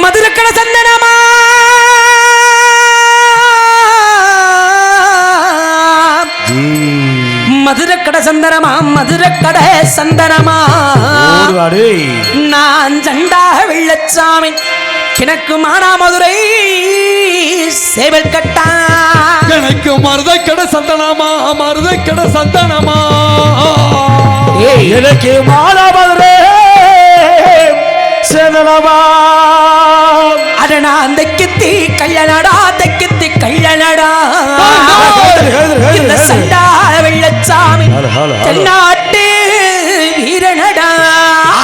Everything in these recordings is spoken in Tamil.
மதுரக்கட சந்தனமா மதுரக்கட சந்தனமா மதுரக்கட சந்தனமா நான் சண்டாக வெள்ளச்சாமி எனக்கு மானா மதுரை சேவல் கட்டா எனக்கு மருதக்கட சந்தனமா மருதக்கட சந்தனமா எனக்கு மானா மதுரை சேவலமா அடனா தைக்கத்தி கல்யாணடா தைக்கத்தி கல்யாணடா இந்த சண்டாக வெள்ளச்சாமி தென்னாட்டு வீரனடா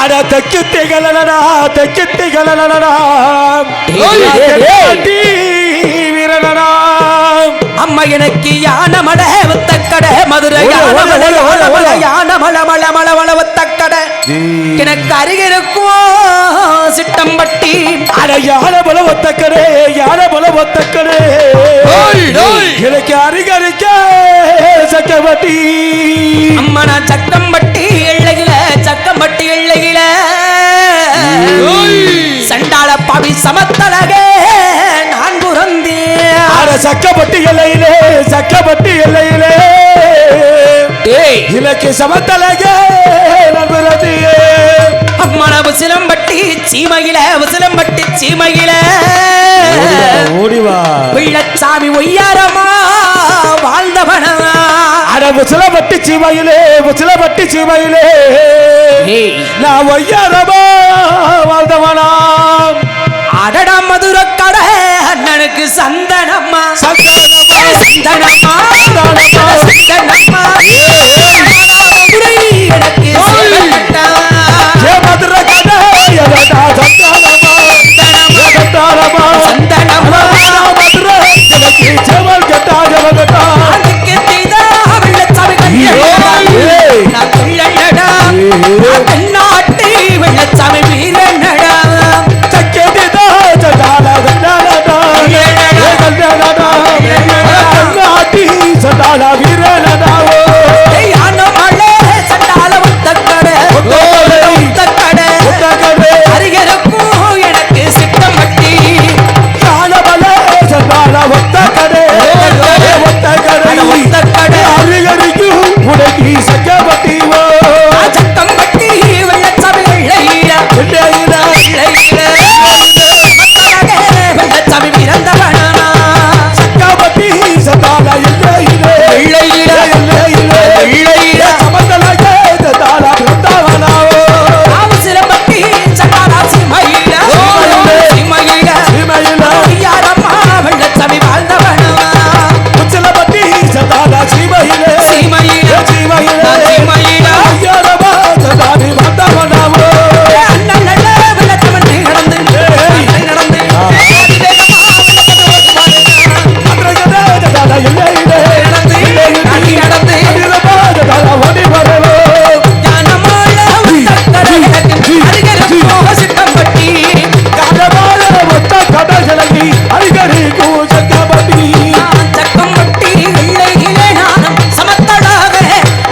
அட தைக்கத்தி கலனடா தைக்கத்தி கலனடா வீரனடா அம்மா எனக்கு யான மட வத்தக்கட மதுரை யான மல மல மல மல வத்தக்கட எனக்கு அருகிருக்கும் சிட்டம்பட்டி அட யான பல வத்தக்கடே யான பல வத்தக்கடே எனக்கு அருகருக்க சக்கம்பட்டி அம்மா நான் சக்கம்பட்டி எல்லையில சக்கம்பட்டி எல்லையில சண்டாள பாவி சமத்தலகே நான் புறந்தே அட சக்கப்பட்டி எல்லையிலே சக்கப்பட்டி எல்லையிலே இலக்கு சமத்தலகே நான் புறந்தியே அம்மா நான் உசிலம்பட்டி சீமையில உசிலம்பட்டி சீமையில ஓடிவா வெள்ளச்சாமி ஒய்யாரமா வாழ்ந்தவனா அட உசிலம்பட்டி சீமையிலே உசிலம்பட்டி சீமையிலே நான் ஒய்யாரமா வாழ்ந்தவனா அடடா மதுரக்கட அண்ணனுக்கு சந்தனம்மா சந்தனமா சந்தனம்மா சந்தனம்மா எனக்கு சேவல்கட்டா மதுரை கதை சந்தனமா சந்தனமா மதுரை எனக்கு சேவல் கட்டா ஜவகட்டா அதுக்கு தீதா வெள்ளச்சாமி நான் கல்லடா தென்னாட்டு வெள்ளச்சாமி வீரனடா சக்கேதிதா சடால கண்டாலடா கண்டாலடா கண்ணாட்டி சடால வீரனடா யான மலை சண்டால வத்தக்கட வத்தக்கட அருகருக்கும் எனக்கு சிட்டம்பட்டி காலபல சடால வத்தக்கடே வத்தக்கடே அருகருக்கும் உனக்கு சக்கப்பட்டிவோ சக்கம்பட்டி வெள்ளச்சாமி வெள்ளச்சாமி பிறந்தவனா சக்கப்பட்டி சடால சிலம்பட்டி சண்டாலா சிமையில யாரம்மா வெள்ளச்சாமி வாழ்ந்தவனா சீமையில அண்ணன் நல்ல வெள்ளச்சமன் நடந்து நடந்து சக்கம்பட்டி வெள்ளையிலே நானும் சமத்தடாக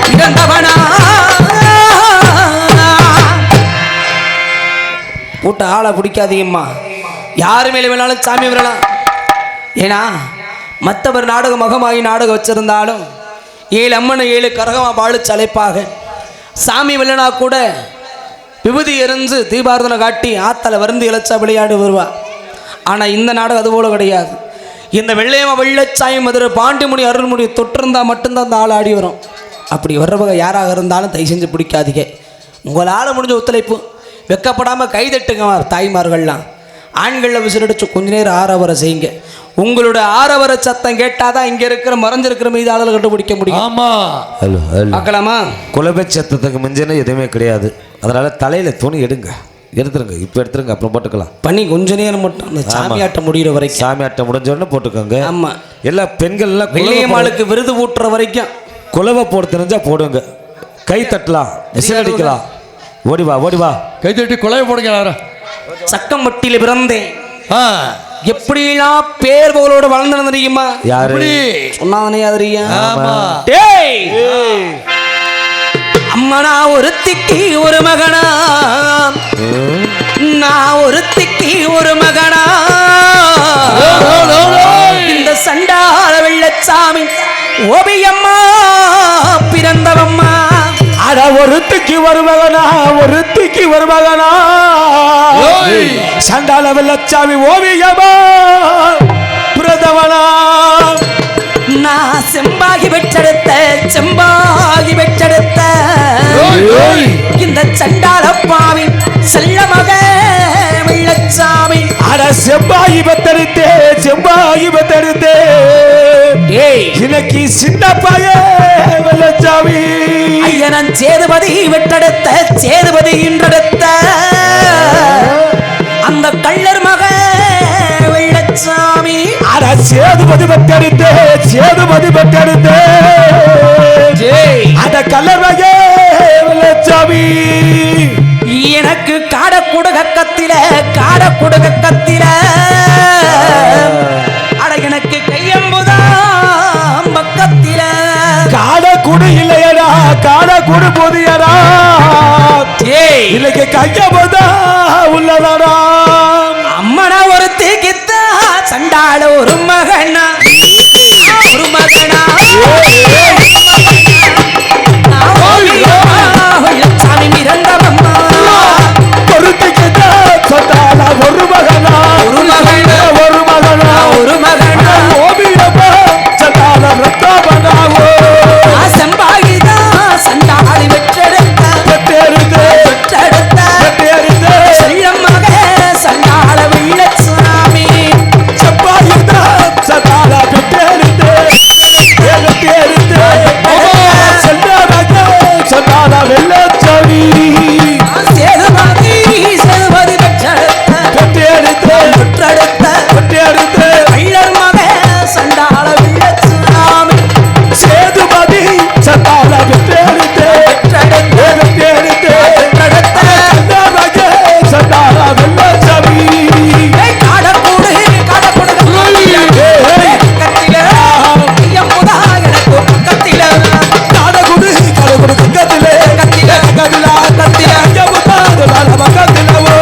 பிறந்தவனா கூட்ட ஆளை பிடிக்காதீங்கம்மா யாரு மேலே வேணாலும் சாமி வரலாம் ஏன்னா மற்றவர் நாடக மகமாகி நாடகம் வச்சிருந்தாலும் 7 அம்மனை 7 கரகமாக வாழிச்சு அழைப்பாக சாமி வெள்ளனா கூட விபூதி எரிஞ்சு தீபாரதனை காட்டி ஆத்தலை வருந்து இழைச்சா விளையாடு வருவா. ஆனால் இந்த நாடகம் அதுபோல் கிடையாது. இந்த வெள்ளையம்மா வெள்ளச்சாமி மதுரை பாண்டிமுனி அருள்முடி தொட்டிருந்தால் மட்டும்தான் அந்த ஆள் ஆடி வரும். அப்படி வர்றவங்க யாராக இருந்தாலும் தயவு செஞ்சு பிடிக்காதீங்க. உங்களால் முடிஞ்ச ஒத்துழைப்பு வெக்கப்படாமல் கைதட்டுங்க தாய்மார்கள்லாம். ஆண்களில் விசிலடிச்சு கொஞ்ச நேரம் ஆரவரை செய்யுங்க. உங்களோட ஆரவர சத்தம் கேட்டாதான் இங்க இருக்கிற மறைஞ்சிருக்கிற மீது ஆளுகளை கண்டுபிடிக்க முடியும். ஆமா, பார்க்கலாமா? குலபை சத்தத்துக்கு மிஞ்சின எதுவுமே கிடையாது. அதனால தலையில துணி எடுத்துருங்க. இப்போ எடுத்துருங்க, அப்புறம் போட்டுக்கலாம். பண்ணி கொஞ்ச நேரம் மட்டும் அந்த சாமியாட்டம் முடிகிற வரைக்கும், சாமியாட்டம் முடிஞ்ச உடனே போட்டுக்கோங்க. ஆமா, எல்லா பெண்கள்லாம் வெள்ளையம்மாளுக்கு விருது ஊட்டுற வரைக்கும் குலவை போட தெரிஞ்சா போடுங்க. கை தட்டலாம், விசில் அடிக்கலாம். ஓடிவா ஓடிவா, கை தட்டி குலையை போடுங்க. சக்கம்பட்டியில பிறந்தேன். எப்படிலாம் பேர் புகழோட வளர்ந்து தெரியுமா? யாரு சொன்னாதனே தெரியும். அம்மா நான் ஒருத்திக்கு ஒரு மகனா, நான் ஒருத்திக்கு ஒரு மகனா, இந்த சண்டாள வெள்ளச்சாமி ஓபியம்மா பிறந்தவம்மா. அட ஒருத்திக்கு ஒரு மகனா, ஒருத்திக்கு ஒரு மகனா, சண்டாள வெள்ளச்சாமி ஓவியமா பிறந்தவனா. நான் செம்பாகி பெற்றெடுத்த, செம்பாகி பெற்றெடுத்த இந்த சண்டாள பாவி செல்ல மக வெள்ளச்சாமி. அட செம்பாகி பெற்றெடுத்தே, செம்பாகி பெற்றெடுத்தே இன்னைக்கு சின்ன பையன் வெள்ளச்சாமி. ஐயனன் சேதுபதி வெற்றெடுத்த, சேதுபதி இன்றெடுத்த அந்த கள்ளர் மக வெள்ளச்சாமி. அட சேதுபதி பெற்றெடுத்தே, சேதுபதி பெற்றெடுத்தே அட கல்லறையே வெள்ளச்சாமி. எனக்கு காடக்குடுகத்தில, காடக்குடுகத்தில அட எனக்கு கையம்புதான் பக்கத்தில. காடக்குடு இல்லையடா, காடக்குடு புதியடா, இன்னைக்கு கையம்புதா உள்ளதடா. அம்மனா ஒரு தேகித்த சண்டாள ஒரு மகனா, ஒரு மகனா வெள்ளச்சாமி பிறந்தவம்மா. சொன்னால ஒரு மகனா, ஒரு மகனா, ஒரு மகனா, ஒரு மகனா ஓவியமா சொன்னால ரத்தமனாவோ. செம்பாகிதான் சண்டாளி வெற்றெடுத்த, பெற்றெடுத்து, வெற்றெடுத்த பெற்றெடுத்து செல்லம் மக சண்டாள வெள்ளச்சாமி. செம்பாகிதான் சொன்னால பெற்றெடுத்து, பெற்றெடுத்து செல்வமக சொன்னால வெள்ளச்சாமி. சேதுபதி, சேதுபதி பெற்றெடுத்த, பெற்றெடுத்து, பெற்றெடுத்த பெற்றெடுத்து கள்ளர் மக சண்டாள வெள்ளச்சாமி. சேதுபதி சொன்னால பெற்றெடுத்து, பெற்றெடுத்த, பெற்றெடுத்து பெற்றெடுத்த செல்வமக சொன்னால வெள்ளச்சாமி. காடக்கூடு, காடக்கூடு பக்கத்தில ஐயம்புதா எனக்கு பக்கத்தில, காடக்குடு, காடக்குடு பக்கத்திலே, பக்கத்தில, பக்கத்தில, பக்கத்தில ஐயப்பா சொன்னால பக்கத்திலவோ.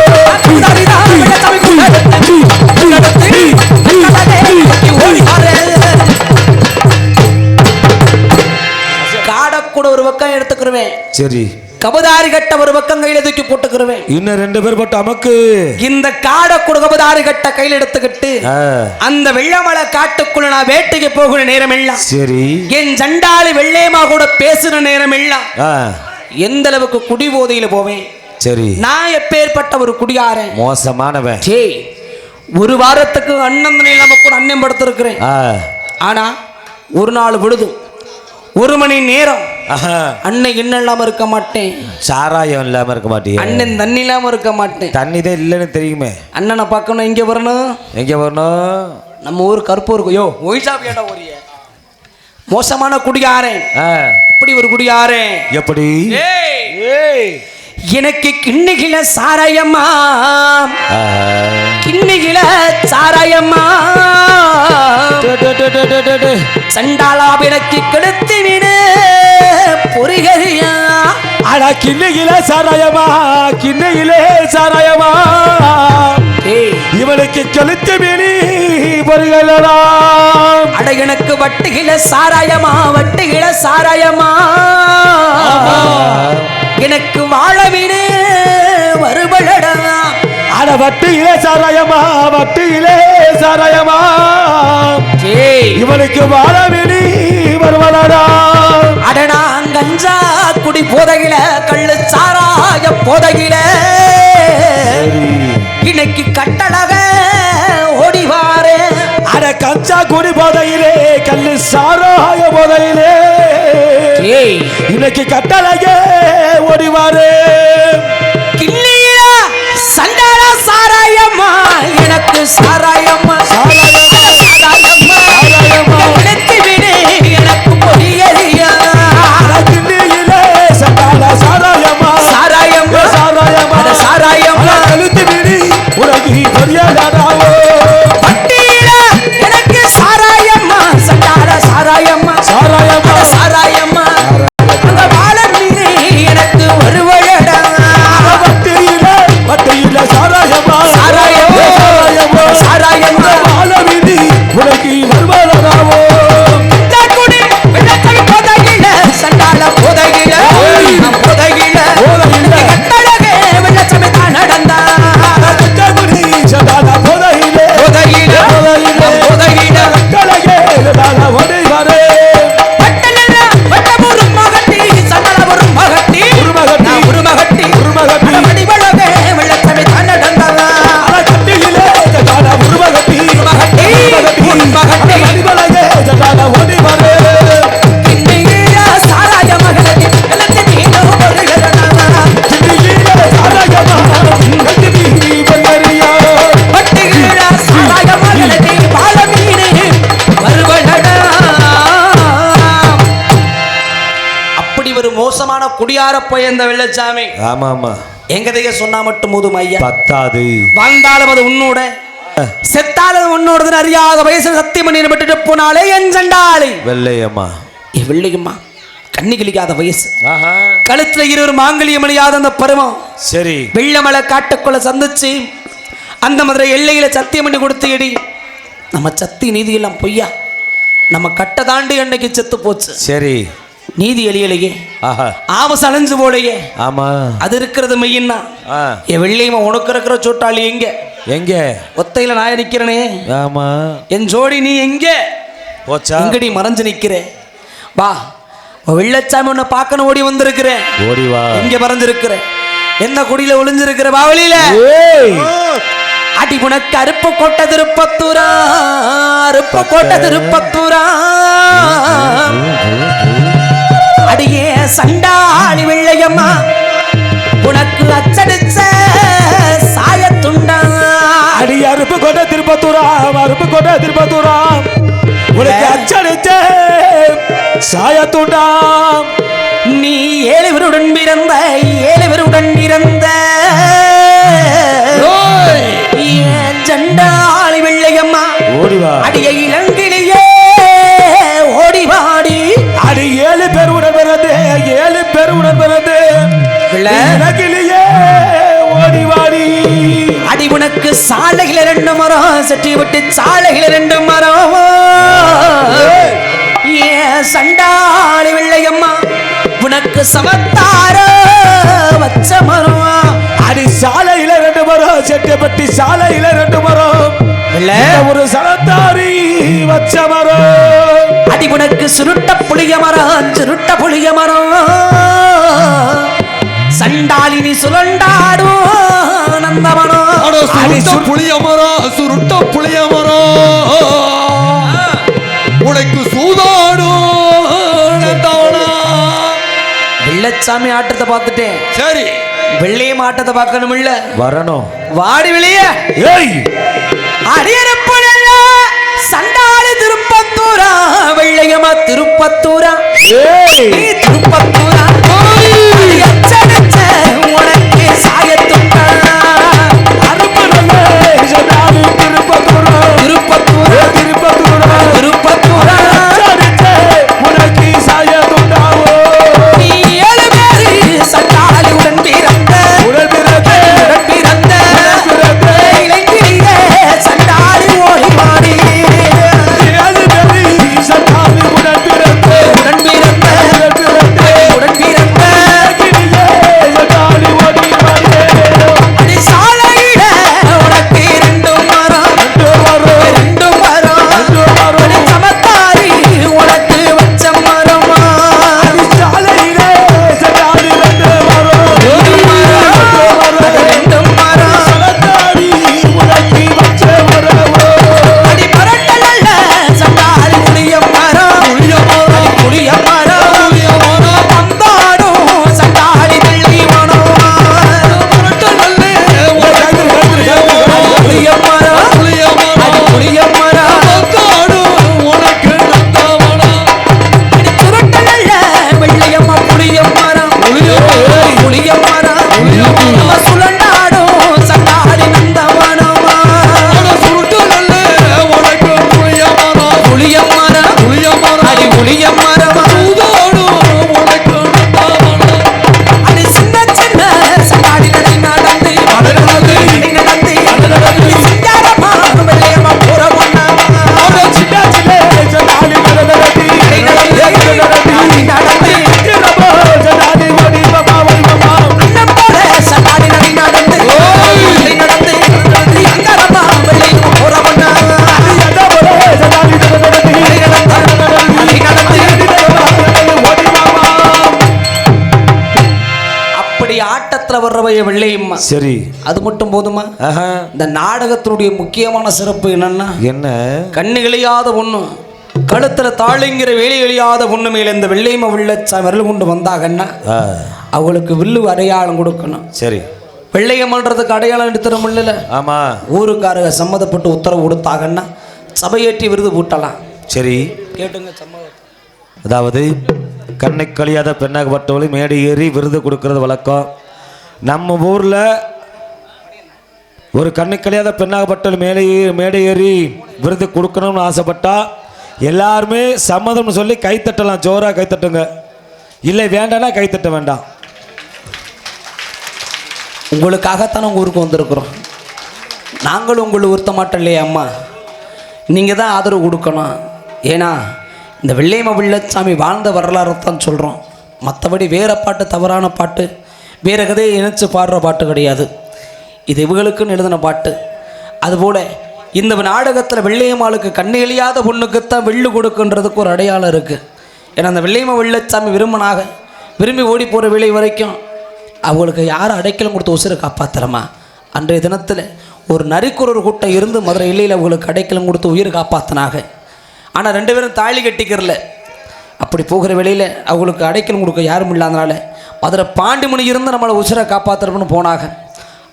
குடாரிதான் வெள்ளச்சாமி குடாரத்து, குடாரத்து கட்டழகே ஓடி வாரு. காடக்கூட ஒரு பக்கம் எடுத்துக்கிருவேன், சரி, கபதாரி கட்ட ஒரு பக்கம் கையில தூக்கி போட்டுக்கிருவேன். இன்னும் 2 பேர் பட்டு அமக்கு. இந்த காடக்கூட கபதாரி கட்ட கையில எடுத்துக்கிட்டு அந்த வெள்ளமலை காட்டுக்குள்ள நான் வேட்டைக்கு போகிற நேரம் எல்லாம், சரி, என் சண்டாளி வெள்ளையம்மா கூட பேசுற நேரம் எல்லாம் ஆ, எந்த அளவுக்கு குடி போதையில போவேன். சரி, நான் எப்பேற்பட்ட ஒரு குடியாரன். மோசமானவன். சே, ஒரு வாரத்துக்கு அண்ணன் நம்ம கூட அண்ணன் படுத்திருக்கிறேன். ஆ, ஆனா ஒரு நாள் விடுதும் 1 மணி நேரம் ஆஹா, அண்ணன் இன்னும் இல்லாம இருக்க மாட்டேன், சாராயம் இல்லாம இருக்க மாட்டியா? அண்ணன் தண்ணி இல்லாம இருக்க மாட்டேன். தண்ணி தான் இல்லைன்னு தெரியுமே. அண்ணனை பார்க்கணும், இங்க வரணும். எங்க வரணும்? நம்ம ஊர் கருப்பூருக்கு. யோ ஒய்சாப் ஏடா ஒரிய மோசமான குடியாரன். இப்படி ஒரு குடியாரன். எப்படி? ஏய், எனக்கு கிண்ணிகில சாராயம்மா, கிண்ணிகில சாராயம்மா, சண்டாளா விளக்கி கெடுத்து விடு பொறிகரியா. அட கிண்ணியில சாராயமா, கிண்ணியிலே சாராயமா, இவனுக்கு கழுத்து மீறி பொறிகளா. அட எனக்கு வட்டுகில சாராயமா, வட்டுகில சாராயமா, எனக்கு வாழவிடு வருபடா. அட வட்டியிலே சாராயமா, வட்டியிலே சாராயமா, இவனுக்கு வாழவிடி வருவலடா. அடனா கஞ்சா குடி போதையில, கள்ளு சாராய போதையில, இன்னைக்கு கட்டழக ஓடிவாரு. அட கஞ்சா குடி போதையிலே, கல்லு சாராய போதையிலே, இன்னைக்கு கட்டழக ஓடிவாரு. கிண்ணியில சண்டாள சாராயம்மா, எனக்கு சாராயம்மா, சாராயம்மா, சாராயம்மா விடுத்து விடு எனக்கு பொறியறியா. கிண்ணியிலே சண்டாள சாராயமா, சாராயம்மா, சாராயமா, சாராயம்மா கழுத்து மீறி உலகி பொறியலாடாவோ. வட்டியில எனக்கு சாராயம்மா, சண்டாள சாராயம்மா, சாராயமா, சாராயம்மா அந்த வாழ மீறி குடியார போய் இந்த வெள்ளச்சாமி ஆமா ஆமா எங்கதைய சொன்னா மட்டும் போதும் ஐயா, பத்தாது. வாழ்ந்தாலும் அது உன்னோட, செத்தாலும் உன்னோட அறியாத வயசுல சத்தியம் பண்ணி விட்டுட்டு போனாலே என் சண்டாளி வெள்ளையம்மா. ஏ வெள்ளையம்மா, கண்ணி கிளிக்காத வயசு, ஆஹா. கழுத்துல இருவர் மாங்கல்யம் அணியாத அந்த பருவம். சரி, வெள்ளமலை காட்டுக்குள்ள சந்திச்சு அந்த மதுரை எல்லையில சத்தியம் பண்ணி கொடுத்து நம்ம சத்தி நீதி எல்லாம் பொய்யா, நம்ம கட்ட தாண்டி அன்னைக்கு செத்து போச்சு. சரி, நீதி எளியலையே, ஆஹா, ஆபஸ் அலைஞ்சு போலையே, ஆமா, அது இருக்கிறது மெய்யின்னா. என் வெள்ளையம்மா உனக்கு இருக்கிற சோட்டாளி எங்க? எங்க? ஒத்தையில நான் நிக்கிறனே, ஆமா, என் ஜோடி நீ எங்க போச்சா? எங்கடி மறைஞ்சு நிக்கிற? வா, வெள்ளச்சாமி உன்னை பார்க்கணும் ஓடி வந்திருக்கிறேன். ஓடி வா. எங்க மறைஞ்சிருக்கிற? எந்த குடியில ஒளிஞ்சிருக்கிற? பாவலியில அடி உனக்கு அருப்ப கோட்டை திருப்பத்தூரா, அருப்ப கோட்டை திருப்பத்தூரா, அடியே சண்டாளி வெள்ளையம்மா, உனக்கு அச்சடிச்ச சாயத்துண்டா. அடி அருப்பு கோட்டை திருப்பத்தூரா, அருப்பு கோட்டை திருப்பத்தூரா, உனக்கு அச்சடிச்ச சாயத்துண்டா. நீ 7 பேருடன் பிறந்த, 7 பேருடன் பிறந்த சண்டாளி வெள்ளையம்மா, ஓடிவா. அடிய இளங்கிலேயே ஓடிவாடி. அடி 7 பேர் உடன் பிறந்து, 7 பேர் உடன் பிறந்து இளங்கிலேயே ஓடிவாடி. அடி உனக்கு சாலையில 2 மரம், சட்டி விட்டு சாலையில 2 மரம். ஏன் சண்டாளி வெள்ளையம்மா, உனக்கு சமத்தார வச்ச மரம். அடி சாலையில 2 மரம், செட்டிப்பட்டி சாலையில 2 மரம், ஒரு சலத்தாரி வச்ச மரம். அடி உனக்கு சுருட்ட புளிய மரம், சுருட்ட புளிய மரம். சண்டாளினி சுழண்டாடும் நந்தவனம். புளிய மரம், சுருட்ட புளிய மரம், உனக்கு சூதாடும் வெள்ளச்சாமி ஆட்டத்தை பார்த்துட்டேன். சரி, வெள்ளையம் ஆட்டத்தை பார்க்கணும் இல்ல, வரணும். வாடி வெளியே. அடியரப்படல சண்டாளி திருப்பத்தூரா, வெள்ளையம்மா திருப்பத்தூரா, நீ திருப்பத்தூரா, அச்சடிச்ச உனக்கு சாயத்துண்டா. திருப்பத்தூரா, திருப்பத்தூரா, திருப்பத்தூரா, திருப்பத்தூரா, உனக்கு சாயத்துண்டா. நீ 7 பேரு சண்டாளி உடன் பிறந்த, உடன் பிறந்த இளைஞரிலே சண்டாளி ஓடிவாடி. 7 பேர் சண்டாளி உடன் பிறந்த, உடன் பிறந்த, உடன் பிறந்த சண்டாளி ஓடிவாடி. அடி சாலையில உனக்கு 2 மரம், 2 மரம், அடி சமத்தாரி உனக்கு வச்ச மரமா. சாலையில சண்டாளி 2 மரம், 2 மரம், சலத்தாரி உனக்கு வச்ச மரம். அடி பரட்டல்ல சண்டாளி புளிய மரம், புளிய மரம், வந்தாடும் சண்டாளி வெள்ளி மனம். புளிய மரம், அடி புளிய மரம், உனக்கு அடி சுருட்டல்ல வெள்ளையம்மா புளிய மரம், புளிய மரம், நம்ம சுழண்டாடும் சண்டாளி நந்தவனமா. உனக்கு புளிய மரம், புளிய மரம், அடி புளிய மரமா, உனக்கு அடி சின்ன சின்ன சண்டாளி நடை நடந்து, நடை நடந்து சிங்காரமா வெள்ளையம்மா புற பொண்ணாமா. சண்டாளி நடத்தி நடை நடந்து சண்டாளி ஓடி பாபா ஓடி பாபா. அண்ணன் போல சண்டாளி நடை நடந்து, நடை நடந்து சிங்காரமா வெள்ளையம்மா புற பொண்ணாமா. சண்டாளி நடத்தி நடை நடந்து ஓடி பாபா. அப்படி ஆட்டத்துல வர்றவைய வெள்ளையம்மா. சரி, அது மட்டும் போதுமா? ஆஹா, இந்த நாடகத்தினுடைய முக்கியமான சிறப்பு என்னன்னா, என்ன? கண்ணு இழையாத பொண்ணு, கழுத்துல தாளிங்கிற வேலை எழியாத பொண்ணு மேல இந்த வெள்ளையம்மா வெள்ளச்சாமி விரல் கொண்டு வந்தாங்கன்னா அவளுக்கு வில்லு அடையாளம் கொடுக்கணும். சரி, வெள்ளையம்மான்றதுக்கு அடையாளம் எடுத்துட முடியல. ஆமா, ஊருக்காரங்க சம்மதப்பட்டு உத்தரவு கொடுத்தாங்கன்னா சபையேற்றி விருது பூட்டலாம். சரி, கேட்டுங்க சம்மதம். அதாவது கண்ணை கழியாத பெண்ணாகப்பட்டவளை மேடை ஏறி விருது கொடுக்கறது வழக்கம். நம்ம ஊரில் ஒரு கண்ணை கழியாத பெண்ணாகப்பட்டவள் மேடை ஏறி விருது கொடுக்கணும்னு ஆசைப்பட்டா எல்லாருமே சம்மதம்னு சொல்லி கைத்தட்டலாம். ஜோராக கைத்தட்டுங்க. இல்லை வேண்டாம்னா கைத்தட்ட வேண்டாம். உங்களுக்காகத்தான் உங்கள் ஊருக்கு வந்திருக்கிறோம். நாங்களும் உங்களை உறுத்த மாட்டோம் இல்லையா அம்மா? நீங்கள் தான் ஆதரவு கொடுக்கணும். ஏன்னா இந்த வெள்ளையம்மா வெள்ளச்சாமி வாழ்ந்த வரலாறு தான் சொல்கிறோம். மற்றபடி வேறு பாட்டு, தவறான பாட்டு, வேறு கதையை இணைச்சு பாடுற பாட்டு கிடையாது. இது இவங்களுக்குன்னு எழுதின பாட்டு. அதுபோல் இந்த நாடகத்தில் வெள்ளையம்மாளுக்கு கண்ணு எழியாத பொண்ணுக்குத்தான் வெள்ளு கொடுக்குன்றதுக்கு ஒரு அடையாளம் இருக்குது. ஏன்னா அந்த வெள்ளையம்மா வெள்ளச்சாமி விரும்பி ஓடி போகிற வேலை வரைக்கும் அவங்களுக்கு யாரும் அடைக்கலம் கொடுத்து உசுரை காப்பாற்றுறமா? அன்றைய தினத்தில் ஒரு நரிக்குறவர் கூட்டம் இருந்து மதுரை இல்லையில் அவங்களுக்கு அடைக்கலம் கொடுத்து உயிர் காப்பாற்றினாங்க. ஆனால் 2 பேரும் தாலி கட்டிக்கிறல. அப்படி போகிற வேளையில் அவங்களுக்கு அடைக்கலம் கொடுக்க யாரும் இல்லாதனால மதுரை பாண்டிமணி இருந்து நம்மளை உசுரை காப்பாற்றுறோம்னு போனாங்க.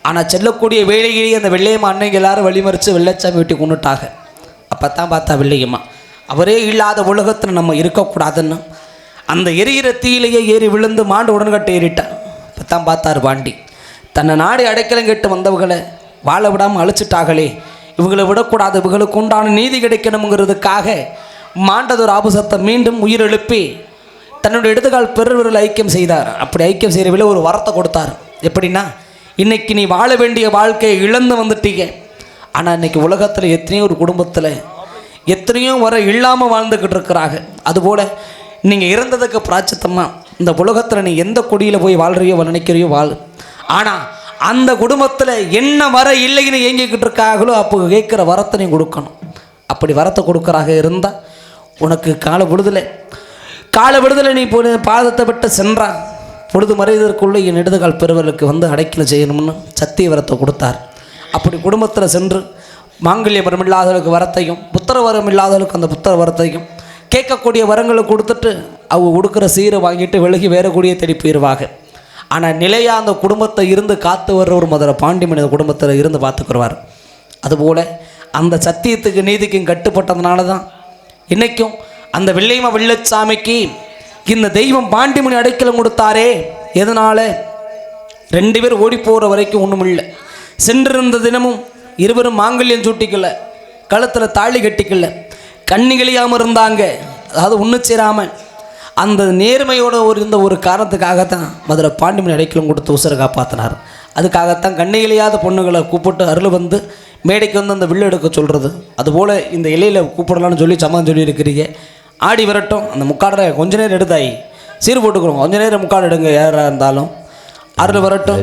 ஆனால் செல்லக்கூடிய வேலையிலேயே அந்த வெள்ளையம்மா அன்னைக்கு எல்லாரும் வழிமறித்து வெள்ளச்சாமி வெட்டி கொண்டுட்டாங்க. அப்போ தான் பார்த்தா வெள்ளையம்மா அவரே இல்லாத உலகத்தில் நம்ம இருக்கக்கூடாதுன்னு அந்த எரிகிற தீயிலேயே ஏறி விழுந்து மாண்டு உடன்கட்டை ஏறிட்டான். இப்போ தான் பார்த்தார் பாண்டி. தன்னை நாடி அடைக்கலம் கேட்டு வந்தவர்களை வாழ விடாமல் அழிச்சிட்டாங்களே, இவங்களை விடக்கூடாது, இவங்களுக்கு உண்டான நீதி கிடைக்கணுங்கிறதுக்காக மாண்டதொரு ஆபுசத்தை மீண்டும் உயிர் எழுப்பி தன்னுடைய இடதுகால் பெருவிரல் ஐக்கியம் செய்தார். அப்படி ஐக்கியம் செய்யறவில்லை ஒரு வரத்தை கொடுத்தார். எப்படின்னா, இன்றைக்கி நீ வாழ வேண்டிய வாழ்க்கையை இழந்து வந்துட்டீங்க. ஆனால் இன்றைக்கி உலகத்தில் எத்தனையோ ஒரு குடும்பத்தில் எத்தனையோ வர இல்லாமல் வாழ்ந்துக்கிட்டு இருக்கிறாங்க. அதுபோல் நீங்கள் இறந்ததுக்கு பிராச்சித்தமாக இந்த உலகத்தில் நீ எந்த கொடியில் போய் வாழ்கிறியோ நினைக்கிறியோ வாழ். ஆனால் அந்த குடும்பத்தில் என்ன வர இல்லைன்னு ஏங்கிக்கிட்டு இருக்காங்களோ அப்போ கேட்குற வரத்தை நீ கொடுக்கணும். அப்படி வரத்தை கொடுக்குறாக இருந்தால் உனக்கு கால விடுதலை நீ பாதத்தை விட்டு சென்றான் பொழுது மறைவதற்குள்ளே என் இடதுகால் பெருவர்களுக்கு வந்து அடைக்கலம் செய்யணும்னு சத்திய வரத்தை கொடுத்தார். அப்படி குடும்பத்தில் சென்று மாங்கல்ய வரம் இல்லாதவர்களுக்கு வரத்தையும் புத்திர வரம் இல்லாதவர்களுக்கு அந்த புத்திர வரத்தையும் கேட்கக்கூடிய வரங்களை கொடுத்துட்டு அவங்க கொடுக்குற சீரை வாங்கிட்டு விலகி வேற கூடிய தேடி போயிடுவாங்க. ஆனால் நிலையாக அந்த குடும்பத்தை இருந்து காத்து வர்ற ஒரு மதுரை பாண்டிமணி குடும்பத்தில் இருந்து பார்த்துக்குருவார். அதுபோல் அந்த சத்தியத்துக்கு நீதிக்கும் கட்டுப்பட்டதுனால தான் இன்றைக்கும் அந்த வெள்ளையம்மா வெள்ளச்சாமிக்கு இந்த தெய்வம் பாண்டிமணி அடைக்கலம் கொடுத்தாரே. எதனால் 2 பேர் ஓடி போகிற வரைக்கும் ஒன்றும் இல்லை. சென்றிருந்த தினமும் இருவரும் மாங்கல்யம் சூட்டிக்கல, கழுத்தில் தாலி கட்டிக்கல, கண்ணிகளையாமல் இருந்தாங்க. அதாவது ஒன்று சேராமல் அந்த நேர்மையோட இருந்த ஒரு காரணத்துக்காகத்தான் மதுரை பாண்டிமணி அடைக்கலம் கொடுத்து உசுரை காப்பாற்றினார். அதுக்காகத்தான் கண்ணிகளையாத பொண்ணுகளை கூப்பிட்டு அருள் வந்து மேடைக்கு வந்து அந்த வில்லு எடுக்க சொல்கிறது. அதுபோல் இந்த இலையில் கூப்பிடலான்னு சொல்லி சமான் சொல்லியிருக்கிறீங்க. ஆடி வரட்டும். அந்த முக்காடை கொஞ்ச நேரம் எடுத்தாய் சீர் போட்டுக்கிறோம். கொஞ்ச நேரம் முக்காடு எடுங்க. யாராக இருந்தாலும் அருள் வரட்டும்.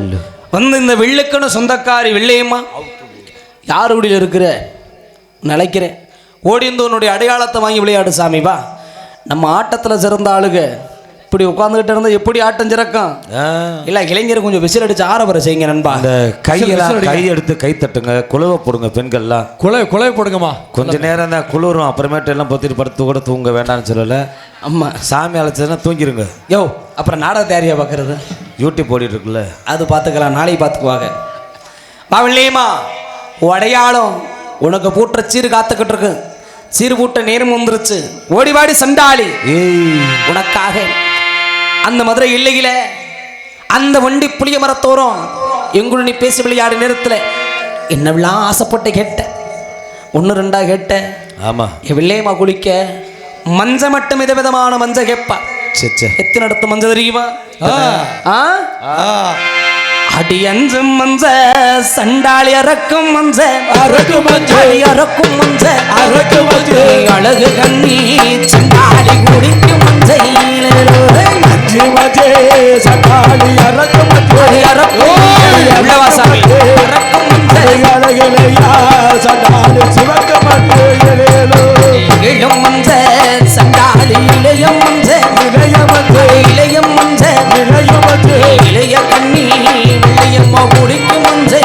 வந்து இந்த வில்லுக்குன்னு சொந்தக்காரி வெள்ளையம்மா யார் ஊடியில் இருக்கிற நினைக்கிறேன். ஓடி வந்து உன்னுடைய அடையாளத்தை வாங்கி விளையாடு சாமி வா. நம்ம ஆட்டத்தில் சிறந்த ஆளுக இப்படி உட்காந்துக்கிட்டு இருந்தால் எப்படி ஆட்டம் சிறக்கும்? இல்லை இளைஞர் கொஞ்சம் விசில் அடிச்சு ஆரவரை செய்யுங்க நண்பா. அந்த கையெல்லாம் கை எடுத்து கை தட்டுங்க. குழுவை போடுங்க. பெண்கள்லாம் குழவை போடுங்கம்மா. கொஞ்சம் நேரம் தான் குளிரும். அப்புறமேட்டு எல்லாம் பொத்திட்டு படுத்து கூட தூங்க வேண்டாம்னு சொல்லலை. அம்மா சாமி அழைச்சதுன்னா தூங்கிடுங்க. யோ அப்புறம் நாடக தயாரியாக பார்க்குறது யூடியூப் ஓடிட்டு இருக்குல்ல, அது பார்த்துக்கலாம். நாளைக்கு பார்த்துக்குவாங்க. வா வெள்ளையம்மா, அடையாளம் உனக்கு பூட்டுற சீரு காத்துக்கிட்டு இருக்கு. சீரு பூட்ட நேரம் வந்துருச்சு. ஓடிவாடி சண்டாளி உனக்காக அந்த மதுரை இல்லையில அந்த வண்டி புளிய மரத்தோறும் எங்குள்ள நீ பேசி விளையாடு நேரத்தில் என்னவெல்லாம் ஆசைப்பட்டு கேட்ட. 1 2 கேட்ட. ஆமா என் வெள்ளையம்மா குளிக்க மஞ்ச மட்டும் விதவிதமான மஞ்ச கேட்பா. எத்தனை இடத்து மஞ்ச தெரியுமா? அடி அஞ்சும் மஞ்ச சண்டாளி அறக்கும் மஞ்ச அறக்கும் மஞ்ச அழகு கண்ணி சண்டாளி குடிக்கும் மஞ்சை சண்டாளி அறக்கும் உள்ளவாசாமி அறக்கும் இளம் மஞ்ச சண்டாளி இளையம் மஞ்ச இளையம் மஞ்ச இளைய கண்ணி வெள்ளையம்மா குடிக்கும் மஞ்சை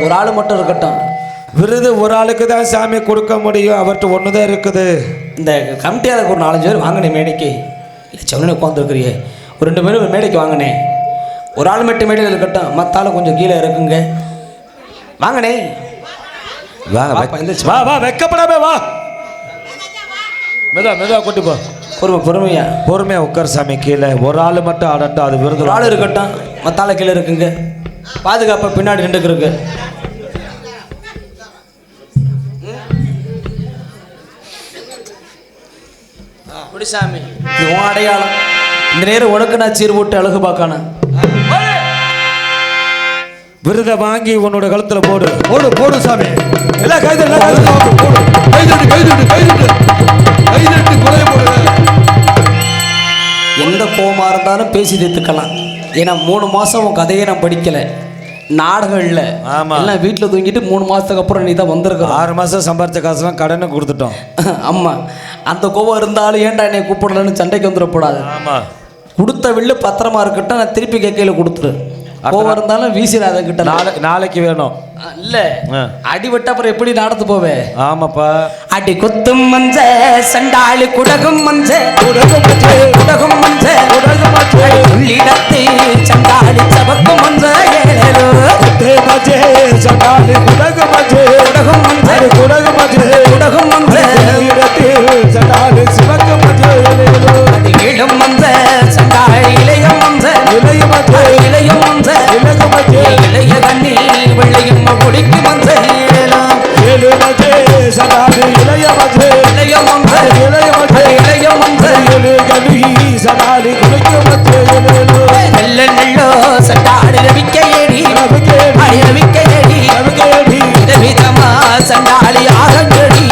ஒரு ஆள் மட்டும் இருக்கட்டும். விருது ஒரு ஆளுக்கு தான் சாமி கொடுக்க முடியும். அவர்கிட்ட ஒன்று தான் இருக்குது. இந்த கமிட்டியாளருக்கு ஒரு 4 5 பேர் வாங்கினேன் மேடைக்கு. இல்லை சொன்ன உட்காந்துருக்குறியே ஒரு 2 பேரும் மேடைக்கு வாங்கினேன். ஒரு ஆள் மட்டும் மேடையில் இருக்கட்டும், மத்தால கொஞ்சம் கீழே இருக்குங்க. வாங்கண்ணே, வா வா வா, வெக்கப்படாம வா. மெதுவா கொண்டு போ. பொறுமையா உட்கார் சாமி. கீழே ஒரு ஆள் மட்டும் ஆடட்டும், அது விருது. ஒரு ஆள் இருக்கட்டும், மத்தால கீழே இருக்குங்க. பாதுகாப்பா பின்னாடி நின்றுக்கு. சாமி, இது உன் அடையாளம். இந்த நேரம் உனக்கு நான் சீர் போட்டு அழகு பார்க்கான விருதை வாங்கி உன்னோட கழுத்துல போடு. போடு போடு சாமி. எல்லாம் கைதட்டு போடு. எந்த கோவமா இருந்தாலும் பேசி தீர்த்துக்கலாம். ஏன்னா 3 மாசம் உன் கதையை நான் படிக்கல, நாடகம் இல்லை. ஆமா, எல்லாம் வீட்டில் தூங்கிட்டு 3 மாசத்துக்கு அப்புறம் நீ தான் வந்திருக்க. 6 மாசம் சம்பாரிச்ச காசுலாம் கடனை கொடுத்துட்டோம். ஆமா, அந்த கோவம் இருந்தாலும் ஏன்டா என்னை கூப்பிடலன்னு சண்டைக்கு வந்துடக்கூடாது. ஆமா, கொடுத்த வில்லு பத்திரமா இருக்கட்டும், நான் திருப்பி கேட்கையில கொடுத்துரு. கோவம் இருந்தாலும் வீசிடாத கிட்ட. நாளைக்கு வேணும் இல்ல, அடி விட்ட அப்புறம் எப்படி நடந்து போவே? ஆமாப்பா. அடி குத்தும் மஞ்ச சண்டாளி குடகும் மஞ்ச குடகும் மஞ்ச உள்ளிடத்து சண்டாளி சபக்கும் மஞ்ச சண்டாளி குடகும் மஞ்ச குடகும் மஞ்ச குடகும் மஞ்ச குடகும் மஞ்ச சண்டாளி சிவக்கும் மஞ்ச அடி இளம் மஞ்ச சண்டாளி இளையம் மஞ்ச இளையம் மஞ்ச இளையம் மஞ்ச இளையம் மஞ்ச இளைய கண்ணி வெள்ளையும் குடிக்கு மஞ்ச ஏழு மஞ்ச சண்டாளி இளைய மஞ்ச இளைய மஞ்ச இளைய மஞ்ச இளைய மஞ்ச ஏழு கண்ணி சண்டாளி குடிக்கு மஞ்ச நல்ல நல்லோ சண்டாளி ரவிக்கையடி ரவிக்கையடி ரவிக்கையடி ரவிக்கையடி விதமா சண்டாளி ஆகங்கடி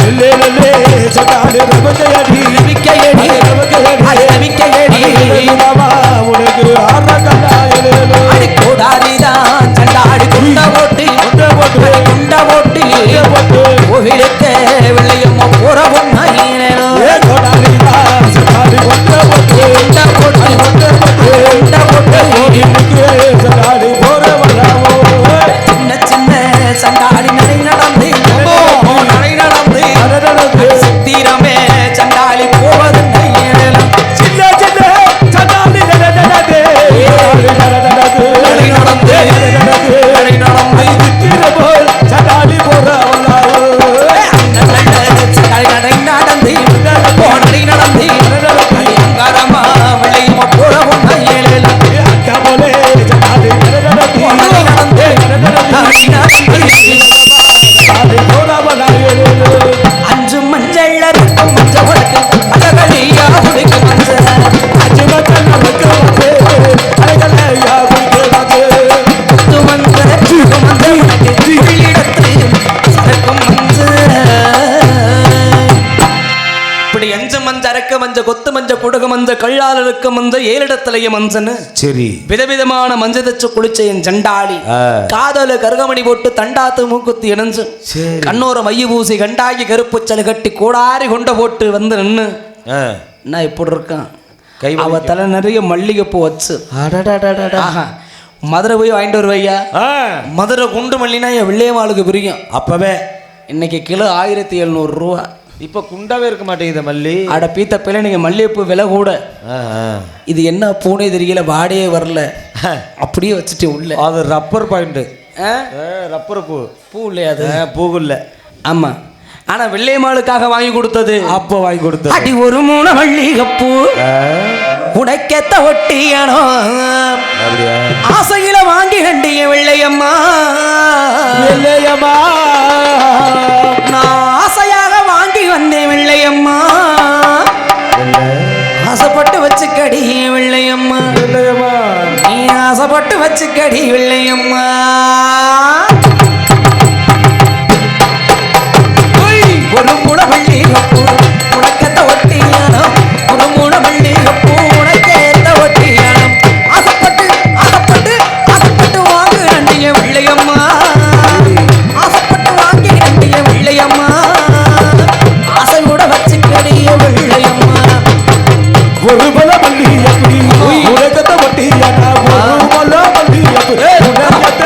நல்லே நல்லே சண்டாளி ரவிக்கையடி ரவிக்கையடி ரவிக்கையடி ரவிக்கையடி விதமா உனக்கு ஆரங்கடாயலே அடி கோடாரிதான் சண்டாளி குண்ட ஓட்டி குண்ட ஓட்டி குண்ட ஓட்டி கோவிலுக்கு வெள்ளையம்மா போறவும் நாயினோ ஏ கோடாரிதான் சண்டாளி குண்ட ஓட்டி குண்ட ஓட்டி குண்ட ஓட்டி குண்ட ஓட்டி கோவிலுக்கு சண்டாளி போறவளாவோ சின்ன சின்ன சண்டாளி நடை நடந்து நடை நடந்து சித்திரமே சண்டாளி போவது சின்ன சின்ன சண்டாளி நடை நடந்து நடை நடந்து நடை நடந்து சித்திரமோ சண்டாளி போறவளாவோ சண்டாளி நடை நடந்து நடை நடந்து அங்காரமா வெள்ளையம்மா போறவும் அக்கமலே சண்டாளி நடந்து அஞ்சு மஞ்சள் மஞ்ச உனக்கு அழகலியா உனக்கு மஞ்சள் அஞ்சு மஞ்சள் நமக்கு அழகலியா உனக்கு மஞ்சள் மஞ்சள் உனக்கு இடத்து சரக்கும் மஞ்சள். இப்படி அஞ்சு மஞ்சள் அரைக்க மஞ்சள் கொத்து மஞ்சள் குடகு மஞ்சள் கள்ளால் இருக்க மஞ்சள் 7 இடத்துலயே மஞ்சன்னு சரி விதவிதமான மஞ்சள் தச்சு குளிச்ச என் சண்டாளி காதல கருகமணி போட்டு தண்டாத்து மூக்குத்தி இணைஞ்சு கண்ணோர மைய பூசி கண்டாகி கருப்பு சலு கட்டி கோடாரி கொண்ட போட்டு வந்து நின்று நான் இப்படி இருக்கான். அவ தலை நிறைய மல்லிகைப்பூ வச்சு மதுரை போய் வாங்கிட்டு வருவையா. மதுரை குண்டு மல்லினா என் வெள்ளையம்மாளுக்கு பிரியும். அப்பவே இன்னைக்கு கிலோ 1700 ரூபா. இப்ப குண்டாவே இருக்க மாட்டேங்குது மல்லி. அட பீத்த பிள்ளை, நீங்க மல்லிகைப்பூ விலை கூட. இது என்ன பூனே தெரியல, வாடையே வரல, அப்படியே வச்சுட்டு உள்ள. அது ரப்பர் பாயிண்ட். ரப்பர் பூ. பூ இல்லையா அது? பூ இல்ல. ஆமா, ஆனா வெள்ளையம்மாளுக்காக வாங்கி கொடுத்தது. அப்ப வாங்கி கொடுத்தது. அடி ஒரு 3 மல்லிகைப்பூ உடைக்கத்த ஒட்டியானோ ஆசையில வாங்கி கண்டிய வெள்ளையம்மா. வெள்ளையம்மா நான் ஆசையாக வாங்கி வந்தேன் வெள்ளையம்மா. ஆசைப்பட்டு வச்சுக்கடி வெள்ளையம்மா. வெள்ளையம்மா நீ ஆசைப்பட்டு வச்சுக்கடி வெள்ளையம்மா. ஒரு 3 மல்லிகைப்பூ உனக்கத்த ஒட்டியானோ, ஒரு 3 மல்லிகைப்பூ உனக்கேத்த ஒட்டியானோ ஆசைப்பட்டு ஆசைப்பட்டு ஆசைப்பட்டு வாங்கு நண்டிய வெள்ளையம்மா. ஆசைப்பட்டு வாங்கி நண்டிய வெள்ளையம்மா. ஆசை கூட வச்சுக்கடிய வெள்ளையம்மா. ஒரு பல மல்லிகைப்பூ உனக்கத்த ஒட்டியானோ, ஒரு பல மல்லிகைப்பூ உனக்கத்த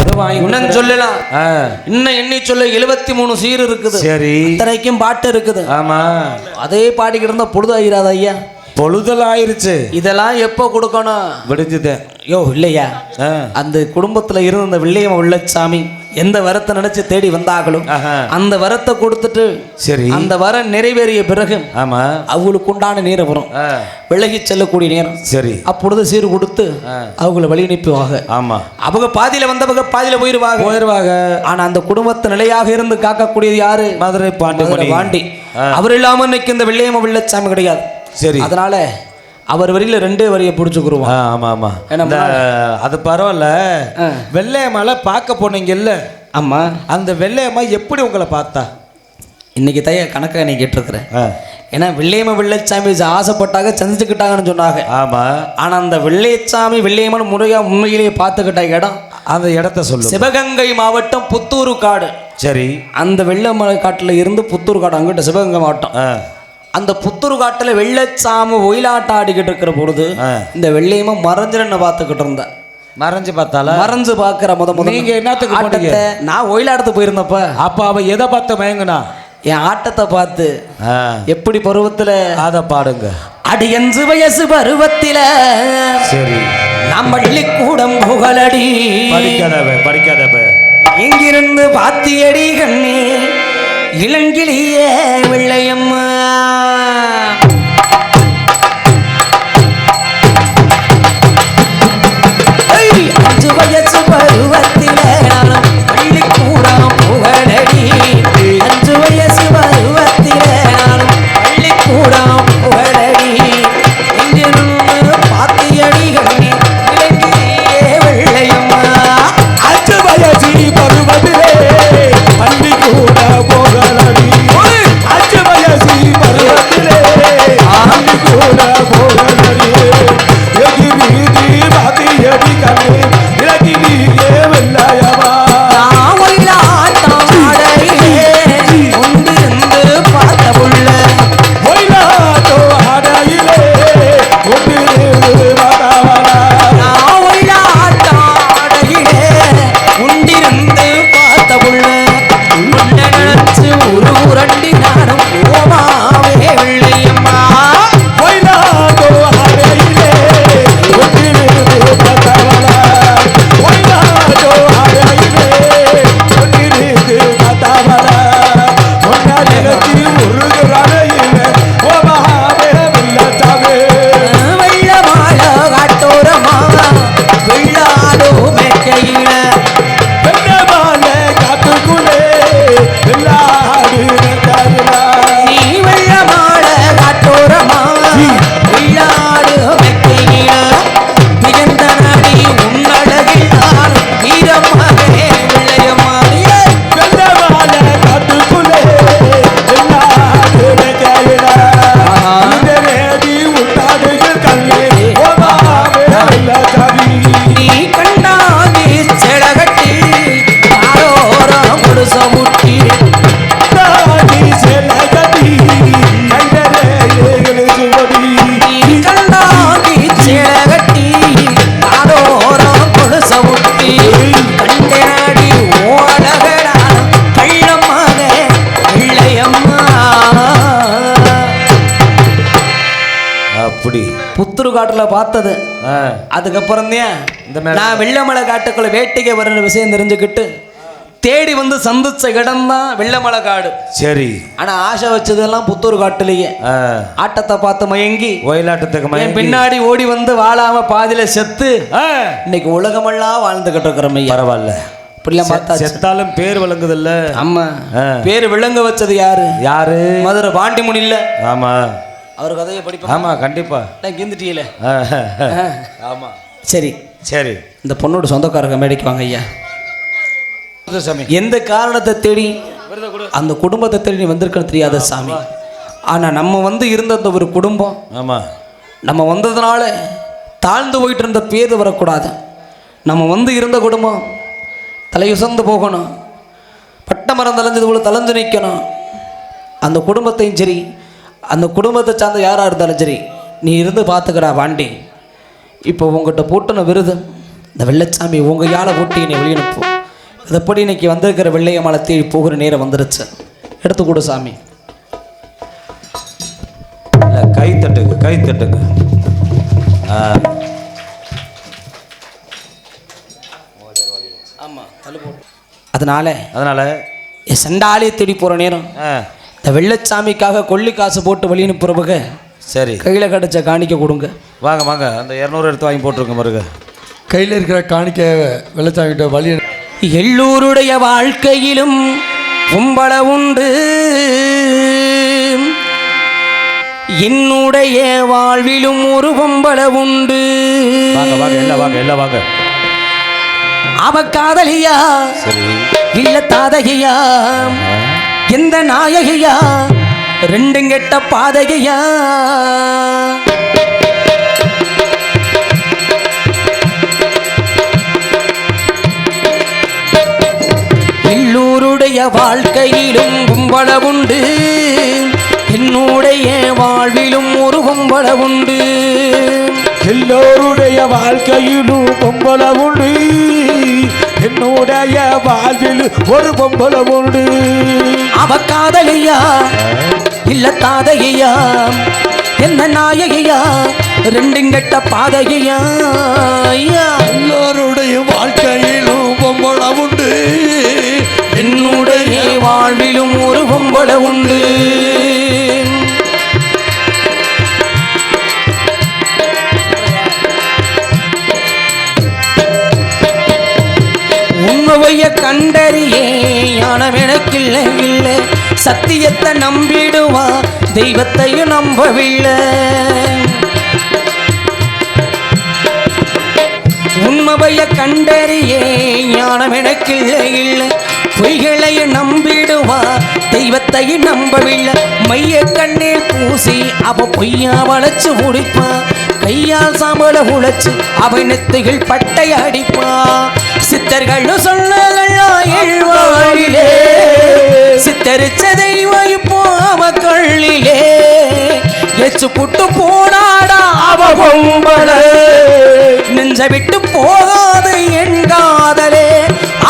எப்படியாவது வாங்கி இன்னும் சொல்லலாம். இன்னும் எண்ணி சொல்ல 73 சீர் இருக்குது. சரி, இத்தனைக்கும் பாட்டு இருக்குது. ஆமா, அதே பாடிக்கிட்டு இருந்தா பொழுதாயிராத ஐயா. பொழுதல் ஆயிருச்சு. இதெல்லாம் எப்போ கொடுக்கணும்? விடிஞ்சுது. யோ இல்லையா, அந்த குடும்பத்துல இருந்த அந்த வெள்ளையம்ம வெள்ளச்சாமி எந்த வரத்தை நினைச்சு தேடி வந்தாங்களும் அந்த வரத்தை கொடுத்துட்டு, சரி, அந்த வரம் நிறைவேறிய பிறகு ஆமா அவங்களுக்கு உண்டான நேரம் வரும், விலகி செல்லக்கூடிய நேரம். சரி, அப்பொழுது சீர் கொடுத்து அவங்கள வழி அனுப்புவாங்க. ஆமா, அவங்க பாதியில வந்தவங்க பாதியில போயிருவாங்க. ஆனா அந்த குடும்பத்தை நிலையாக இருந்து காக்கக்கூடியது யாரு? மதுரை பாண்டி. அவர் இல்லாம இன்னைக்கு இந்த வெள்ளையம்ம வெள்ளச்சாமி கிடையாது. சரி, அதனால அவர் வரியில 2 வரியை பிடிச்சுக்குருவோம். ஆமா ஆமா, அது பரவாயில்ல. வெள்ளையம்மால பார்க்க போனீங்கல்ல? ஆமா, அந்த வெள்ளையம்மா எப்படி உங்களை பார்த்தா? இன்னைக்கு தைய கணக்காக நீ கேட்டிருக்கிறேன். ஏன்னா வெள்ளையம்மா வெள்ளைச்சாமி ஆசைப்பட்டாங்க, சந்திச்சுக்கிட்டாங்கன்னு சொன்னாங்க. ஆமா, ஆனா அந்த வெள்ளைச்சாமி வெள்ளையம்மன் முறையா உண்மையிலேயே பார்த்துக்கிட்ட இடம், அந்த இடத்த சொல்லு. சிவகங்கை மாவட்டம் புத்தூர் காடு. சரி, அந்த வெள்ளைமலை காட்டுல இருந்து புத்தூர் காடு, அங்கிட்ட சிவகங்கை மாவட்டம். அந்த புத்தூர் காட்டுல வெள்ளைச்சாமி ஒயிலாட்டம் ஆடிக்கிட்டு இருக்கிற பொழுது இந்த வெள்ளையம்மா மறைஞ்சிரன்னு பார்த்துக்கிட்டு இருந்தேன். மறைஞ்சு பார்த்தால? மறைஞ்சு பார்க்கிற நீங்க என்னத்துக்கு ஆட்டத்தை? நான் ஒயிலாட்டத்துக்கு போயிருந்தப்ப அப்ப அவ எதை பார்த்து மயங்குனா? என் ஆட்டத்தை பார்த்து. எப்படி பருவத்துல? அதை பாடுங்க. அடி 5 வயசு பருவத்தில சரி நாம் பள்ளிக்கூடம் புகழடி. படிக்காதவ எங்கிருந்து பாத்தியடி கண்ணே இளங்கிளியே வெள்ளையம்மா. 5 வயசு பருவத்திலே நானும் பள்ளிக்கூடம் புகழடி. 5 வயசு பருவத்திலே நானும் பள்ளிக்கூடம் புகழடி. எங்கிருந்து பாத்தியடி கண்ணே இளங்கிளியே வெள்ளையம்மா. 5 வயசு பருவத்திலே பள்ளிக்கூடம் புகழடி. 5 வயசு பருவத்திலே பள்ளிக்கூடம் புகழடி. புத்தூர் காட்டுல பார்த்தது. அதுக்கப்புறம் நான் வெள்ளமலை காட்டுக்குள்ள வேட்டைக்கு வர்ற விஷயம் தெரிஞ்சுக்கிட்டு தேடி வந்து சந்திச்ச இடம் தான் வெள்ளமலை காடு. சரி, ஆனா ஆசை வச்சதெல்லாம் புத்தூர் காட்டுலயே. ஆட்டத்தை பார்த்து மயங்கி ஒயிலாட்டத்துக்கு பின்னாடி ஓடி வந்து வாழாம பாதியில செத்து இன்னைக்கு உலகமெல்லாம் வாழ்ந்துகிட்டு இருக்கிறோம். பரவாயில்ல, இப்படிலாம் பார்த்தா செத்தாலும் பேர் விளங்குது இல்ல? ஆமா, பேர் விளங்க வச்சது யாரு? மதுரை பாண்டிமுனி இல்ல? ஆமா, அவர் கதையை படிப்போம். ஆமா, கண்டிப்பா. கிந்துட்டியில. ஆமா, சரி சரி. இந்த பொண்ணோட சொந்தக்காரங்க மேடைக்கு வாங்க ஐயா. எந்த காரணத்தை தேடி அந்த குடும்பத்தை தேடி வந்திருக்கன்னு தெரியாத சாமி. ஆனா நம்ம வந்து இருந்த அந்த ஒரு குடும்பம், ஆமா, நம்ம வந்ததுனால தாழ்ந்து போயிட்டு இருந்த பேர் வரக்கூடாது. நம்ம வந்து இருந்த குடும்பம் தலையுசந்து போகணும். பட்ட மரம் தலைஞ்சது போல தலைஞ்சு நிற்கணும். அந்த குடும்பத்தையும் சரி, அந்த குடும்பத்தை சார்ந்த யாராக இருந்தாலும் சரி, நீ இருந்து பார்த்துக்கடா வாண்டி. இப்போ உங்கள்கிட்ட போட்டுன விருது இந்த வெள்ளச்சாமி உங்கள் யாழை போட்டு என்னை வெளியனுப்போம். அதுபடி இன்னைக்கு வந்திருக்கிற வெள்ளையம்மாளை தேடி போகிற நேரம் வந்துருச்சு. எடுத்து கொடு சாமி. இல்லை, கை தட்டுங்க, கை தட்டுங்க. ஆமாம், அதனால என் சண்டாலியை தேடி போகிற நேரம் இந்த வெள்ளச்சாமிக்காக கொல்லி காசு போட்டு வழி அனுப்புறவங்க சரி கையில் கிடச்ச காணிக்க கொடுங்க. வாங்க வாங்க, அந்த 200 எடுத்து வாங்கி போட்டுருங்க மருக. கையில் இருக்கிற காணிக்க வெள்ளச்சாமிகிட்ட வழி. எல்லோருடைய வாழ்க்கையிலும் கும்பல உண்டு, என்னுடைய வாழ்விலும் ஒரு பொம்பள உண்டு. வாங்க வாங்க, எல்லாம் வாங்க, எல்லாம் வாங்க. அவ காதலியா இல்ல தாதகியா, எந்த நாயகியா, ரெண்டும் கெட்ட பாதகியா. எல்லோருடைய வாழ்க்கையிலும் கும்பல உண்டு, என்னுடைய வாழ்விலும் ஒரு பொம்பள உண்டு. எல்லோருடைய வாழ்க்கையிலும் பொம்பள உண்டு, என்னுடைய வாழ்வில் ஒரு பொம்பள உண்டு. அவ காதலியா இல்ல தாதகியா, எந்த நாயகியா, ரெண்டும் கெட்ட பாதகியா. எல்லோருடைய வாழ்க்கையிலும் பொம்பள உண்டு, என்னுடைய வாழ்விலும் ஒரு பொம்பள உண்டு. உண்மைய கண்டறியே ஞானம் எனக்கில்லை, இல்லை சத்தியத்தை நம்பிடுவா, தெய்வத்தையும் நம்பவில்லை. உண்மைய கண்டறியே ஞானம் எனக்கில்லை, இல்லை பொய்களையும் நம்பிடுவா, தெய்வத்தையும் நம்பவில்லை. மைய கண்ணீர் பூசி அவ பொய்யா வளைச்சு முடிப்பா, கையால் சாம்பல உழைச்சு அவை நெத்துகள் பட்டை அடிப்பா. சித்தர்கள் சொன்னதெல்லாம் எழுவாழிலே, சித்தரிச்ச தெய்வம் இப்போ அவக்களிலே. எச்சு புட்டு போனாடா அவ பொம்பள, நெஞ்ச விட்டு போகாது என் காதலே.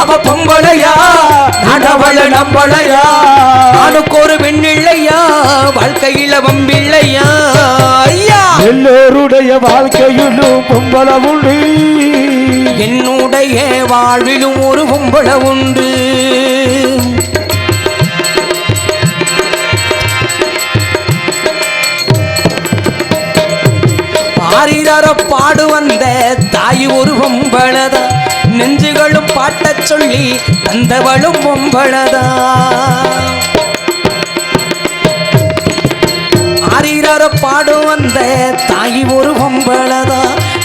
அவ பொம்பளையா நடவள நம்பளையா, அவனுக்கு ஒரு பெண்ணில்லையா, வாழ்க்கையில வம்பில்லையா. ஐயா, எல்லோருடைய வாழ்க்கையிலும் பொம்பள உண்டு, என்னுடைய வாழ்விலும் ஒரு பொம்பள உண்டு. ஆரிரர பாடு வந்த தாய் ஒரு பொம்பளதா, நெஞ்சுகளும் பாட்டச் சொல்லி தந்தவளும் பொம்பளதா. ஆரிரர பாடு வந்த தாய் ஒரு பொம்பளதா,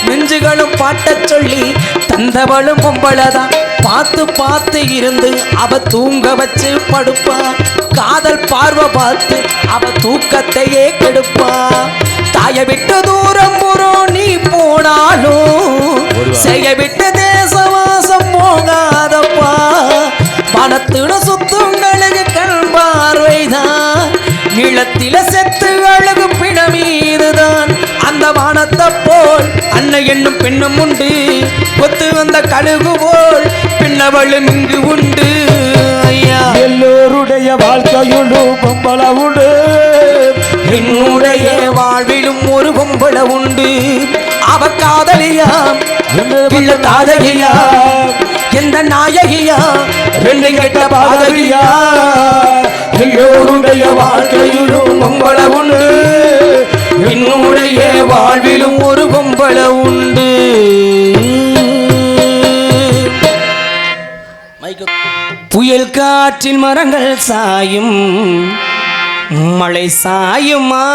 நெஞ்சுகளும் பாட்டச் சொல்லி தந்தவளும் பொம்பளதா. பார்த்து பார்த்து இருந்து அவ தூங்க வச்சு படுப்பா, காதல் பார்வை பார்த்து அவ தூக்கத்தையே கெடுப்பா. தாய விட்டு தூரம் புறம் நீ போனாலும், செய்ய விட்டு தேசவாசம் போகாதப்பா. பணத்திட சுத்துங்களுக்கு கண் பார்வைதான், நிலத்தில செத்து அழகு பிணமீதுதான். அந்த வானத்தை போல் அன்னை என்னும் பெண்ணும் உண்டு, கொத்து வந்த கழுகு போல் பின்னவளும் இங்கு உண்டு. ஐயா, எல்லோருடைய வாழ்க்கையிலும் பொம்பள உண்டு, என்னுடைய வாழ்விலும் ஒரு பொம்பள உண்டு. அவ காதலியா இல்ல தாதகியா, எந்த நாயகியா, ரெண்டும் கெட்ட பாதகியா. எல்லோருடைய வாழ்க்கையிலும் பொம்பள உண்டு, என்னுடைய வாழ்விலும் ஒரு பொம்பள உண்டு. புயல் காற்றில் மரங்கள் சாயும், மழை சாயுமா,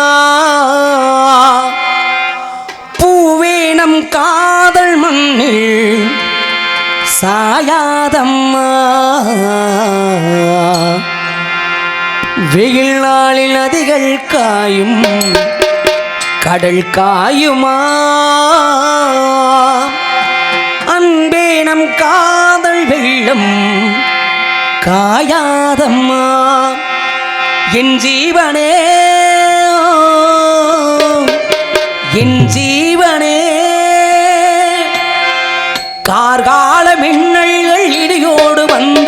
பூவேனம் காதல் மண்ணில் சாயாதம்மா. வெயில் நாளில் நதிகள் காயும், கடல் காயுமா, அன்பே நம் காதல் வெள்ளம் காயாதம்மா. என் ஜீவனே என் ஜீவனே, கார்கால மின்னல்கள் இடியோடு வந்து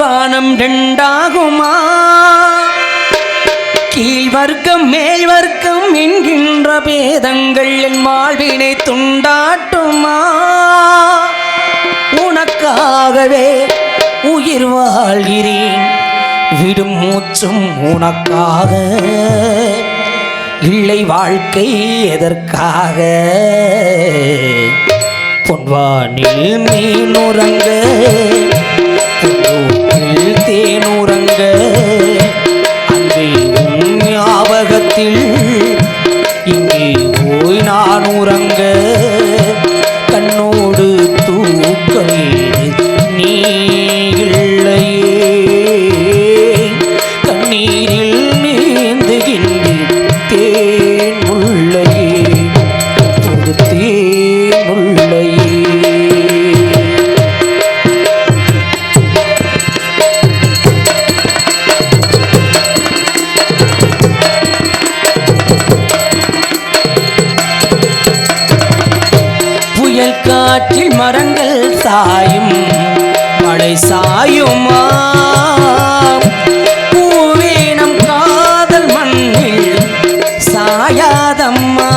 கீழ்வானம் ரெண்டாகுமா, கீழ் வர்க்கம் மேல் வர்க்கம் என்கின்ற பேதங்கள் என் வாழ்வினை துண்டாட்டுமா. உனக்காகவே உயிர் வாழ்கிறேன், விடும் மூச்சும் உனக்காக, இல்லை வாழ்க்கை எதற்காக. பொன்வானில் மீனுறங்க, பொன்னூற்றில் தேனுறங்க, அங்கே உன் ஞாபகத்தில் இங்கே போய் நான் உறங்க. கண்ணோடு தூக்கமேது நீ இல்லையே, கண்ணீரில் நீந்துகின்றேன் தேன் முல்லையே, ஒரு தேன் முல்லையே. புயல் காற்றில் மரங்கள் சாயும், மழை சாயுமா, பூவேனம் காதல் மண்ணில் சாயாதம்மா.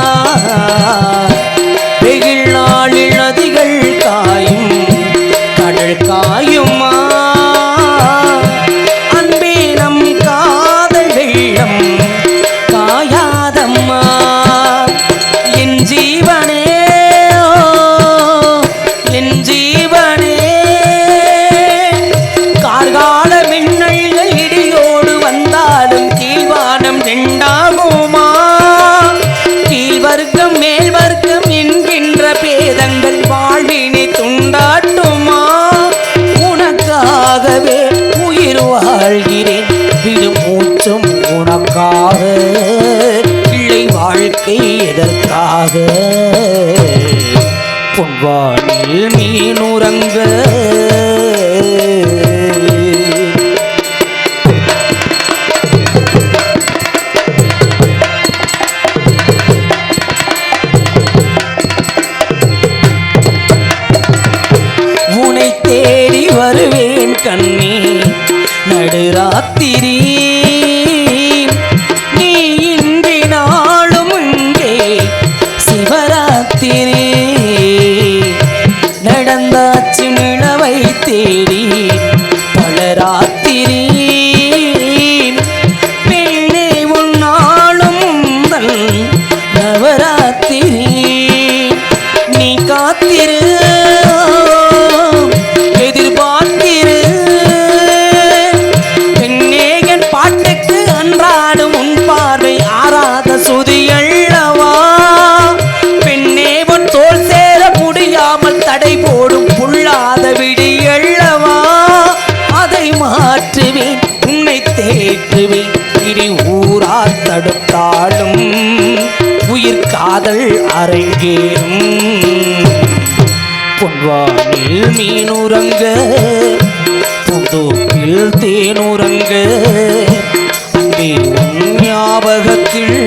வெயில் நாளில் நதிகள் காயும், கடல் காயுமா, அன்பே நம் காதல் வெள்ளம் காயாதம்மா. என் ஜீவனே என் ஜீவனே, கார்கால மின்னல்கள் இடியோடு வந்தாலும் கீழ்வானம் ரெண்டாகுமா, கீழ் வர்க்கம் மேல் வர்க்கம் என்கின்ற பேதங்கள் வாழ்வினை துண்டாட்டுமா. உனக்காகவே உயிர் வாழ்கிறேன், விடும் மூச்சும் உனக்காக, இல்லை வாழ்க்கை எதற்காக. பொன்வானில் மீனுறங்க, உனை தேடி வருவேன் கண்ணே நடுராத்திரி, நீ இன்றி நாளும் இங்கே சிவராத்திரி. நடந்தாச்சு நிலவை தேடி பல ராத்திரி, பெண்ணே உன்னாலும் உந்தன் நவராத்திரி. நீ காத்திரு எதிர்பார்த்திரு, பெண்ணே என் பாட்டுக்கு அன்றாடும் உன் பார்வை ஆராத சுதியல்லவா. பெண்ணே உன் தோல் சேர முடியாமல் தடை போடும் புள்ளாத விடியல்லவா. அதை மாற்றுவேன் உன்னை தேற்றுவேன், இனி ஊரா தடுத்தாலும் உயிர் காதல் அரங்கேறும். பொன்வானில் மீனுறங்க, பூந்தோப்பில் தேனுறங்க, அங்கே உன் ஞாபகத்தில்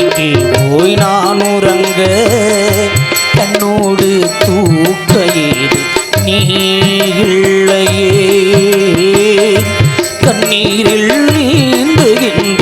இங்கே போய் நான் உறங்க. கண்ணோடு தூக்க ஏது நீ இல்லையே, கண்ணீரில் நீந்துகின்ற